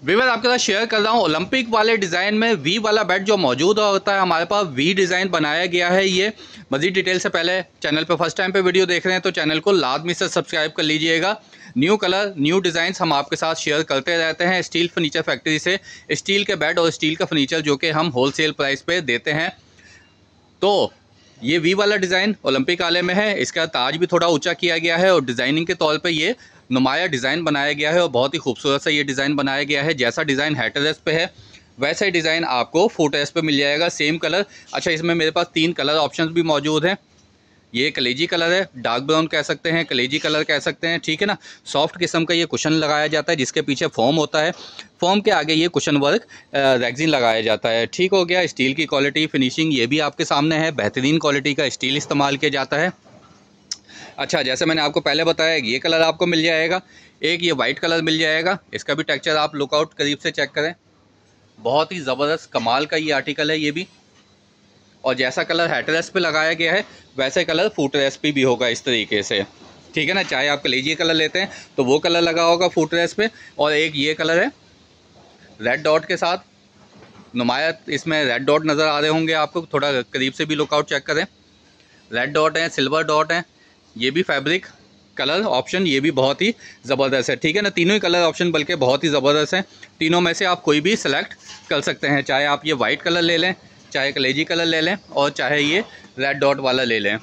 Weaver आपके साथ share कर रहा हूँ ओलंपिक वाले डिज़ाइन में वी वाला बेड जो मौजूद होता है हमारे पास वी डिज़ाइन बनाया गया है। ये मज़ीद डिटेल से पहले चैनल पे फर्स्ट टाइम पे वीडियो देख रहे हैं तो चैनल को लाजमी से सब्सक्राइब कर लीजिएगा। न्यू कलर न्यू डिज़ाइंस हम आपके साथ शेयर करते रहते हैं स्टील फर्नीचर फैक्ट्री से। स्टील के बेड और स्टील का फर्नीचर जो कि हम होलसेल प्राइस पर देते हैं। तो ये वी वाला डिज़ाइन ओलंपिक वाले में है। इसका ताज भी थोड़ा ऊंचा किया गया है और डिज़ाइनिंग के तौर पे ये नुमाया डिज़ाइन बनाया गया है और बहुत ही खूबसूरत सा ये डिज़ाइन बनाया गया है। जैसा डिज़ाइन हेडरेस्ट पे है वैसा ही डिज़ाइन आपको फुटरेस्ट पे मिल जाएगा, सेम कलर। अच्छा, इसमें मेरे पास 3 कलर ऑप्शंस भी मौजूद हैं। ये कलेजी कलर है, डार्क ब्राउन कह सकते हैं, कलेजी कलर कह सकते हैं, ठीक है ना। सॉफ्ट किस्म का ये कुशन लगाया जाता है जिसके पीछे फोम होता है। फोम के आगे ये कुशन वर्क रेक्सिन लगाया जाता है। ठीक हो गया। स्टील की क्वालिटी फिनिशिंग ये भी आपके सामने है, बेहतरीन क्वालिटी का स्टील इस्तेमाल किया जाता है। अच्छा, जैसे मैंने आपको पहले बताया ये कलर आपको मिल जाएगा, एक ये वाइट कलर मिल जाएगा। इसका भी टेक्सचर आप लुकआउट करीब से चेक करें, बहुत ही ज़बरदस्त कमाल का ये आर्टिकल है ये भी। और जैसा कलर हेडरेस्ट पे लगाया गया है वैसे कलर फुटरेस्ट पे भी होगा इस तरीके से, ठीक है ना। चाहे आप कलेजी कलर लेते हैं तो वो कलर लगा होगा फुटरेस्ट पे। और एक ये कलर है रेड डॉट के साथ नुमाया, इसमें रेड डॉट नज़र आ रहे होंगे आपको, थोड़ा करीब से भी लुकआउट चेक करें। रेड डॉट है, सिल्वर डॉट है। ये भी फैब्रिक कलर ऑप्शन ये भी बहुत ही ज़बरदस्त है, ठीक है ना। तीनों ही कलर ऑप्शन बल्कि बहुत ही ज़बरदस्त हैं। तीनों में से आप कोई भी सेलेक्ट कर सकते हैं, चाहे आप ये वाइट कलर ले लें, चाहे कलेजी कलर ले लें और चाहे ये रेड डॉट वाला ले लें।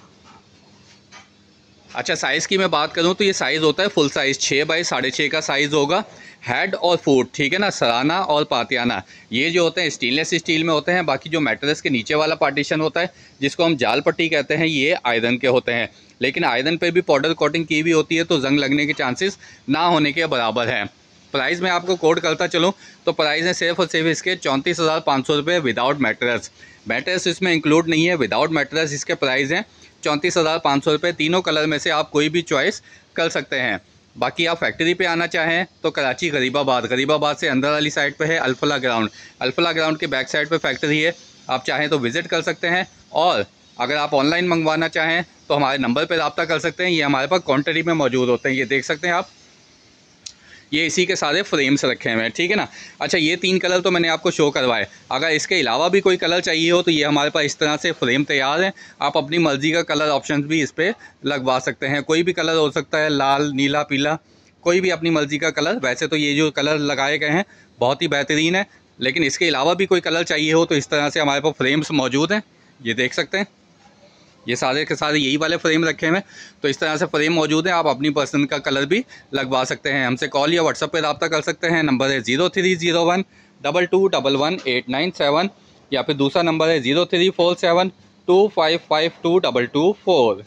अच्छा, साइज़ की मैं बात करूं तो ये साइज़ होता है फुल साइज़ 6 बाई 6.5 का साइज़ होगा। हेड और फुट, ठीक है ना, सराना और पातियाना ये जो होते हैं स्टेनलेस स्टील में होते हैं। बाकी जो मैट्रेस के नीचे वाला पार्टीशन होता है जिसको हम जाल पट्टी कहते हैं ये आयरन के होते हैं। लेकिन आयरन पे भी पाउडर कोटिंग की हुई होती है तो जंग लगने के चांसेस ना होने के बराबर हैं। प्राइस मैं आपको कोड करता चलूँ तो प्राइस है सिर्फ और सिर्फ इसके 34,500 रुपये विदाउट मैट्रेस। मैट्रेस इसमें इंक्लूड नहीं है, विदाउट मैट्रेस इसके प्राइस हैं 34,500 रुपये। तीनों कलर में से आप कोई भी चॉइस कर सकते हैं। बाकी आप फैक्ट्री पे आना चाहें तो कराची गरीबाबाद से अंदर वाली साइड पे है अल्फला ग्राउंड के बैक साइड पे फैक्ट्री है। आप चाहें तो विज़िट कर सकते हैं और अगर आप ऑनलाइन मंगवाना चाहें तो हमारे नंबर पर रब्ता कर सकते हैं। ये हमारे पास क्वांटिटी में मौजूद होते हैं, ये देख सकते हैं आप, ये इसी के सारे फ्रेम्स रखे हुए हैं, ठीक है ना। अच्छा, ये 3 कलर तो मैंने आपको शो करवाए। अगर इसके अलावा भी कोई कलर चाहिए हो तो ये हमारे पास इस तरह से फ्रेम तैयार है। आप अपनी मर्ज़ी का कलर ऑप्शन भी इस पर लगवा सकते हैं। कोई भी कलर हो सकता है, लाल, नीला, पीला, कोई भी अपनी मर्ज़ी का कलर। वैसे तो ये जो कलर लगाए गए हैं बहुत ही बेहतरीन है, लेकिन इसके अलावा भी कोई कलर चाहिए हो तो इस तरह से हमारे पास फ्रेम्स मौजूद हैं, ये देख सकते हैं। ये सारे के सारे यही वाले फ्रेम रखे हुए हैं, तो इस तरह से फ्रेम मौजूद है। आप अपनी पसंद का कलर भी लगवा सकते हैं। हमसे कॉल या व्हाट्सएप पे रब्ता कर सकते हैं। नंबर है 0301 2211 897 या फिर दूसरा नंबर है 0347 2552 224।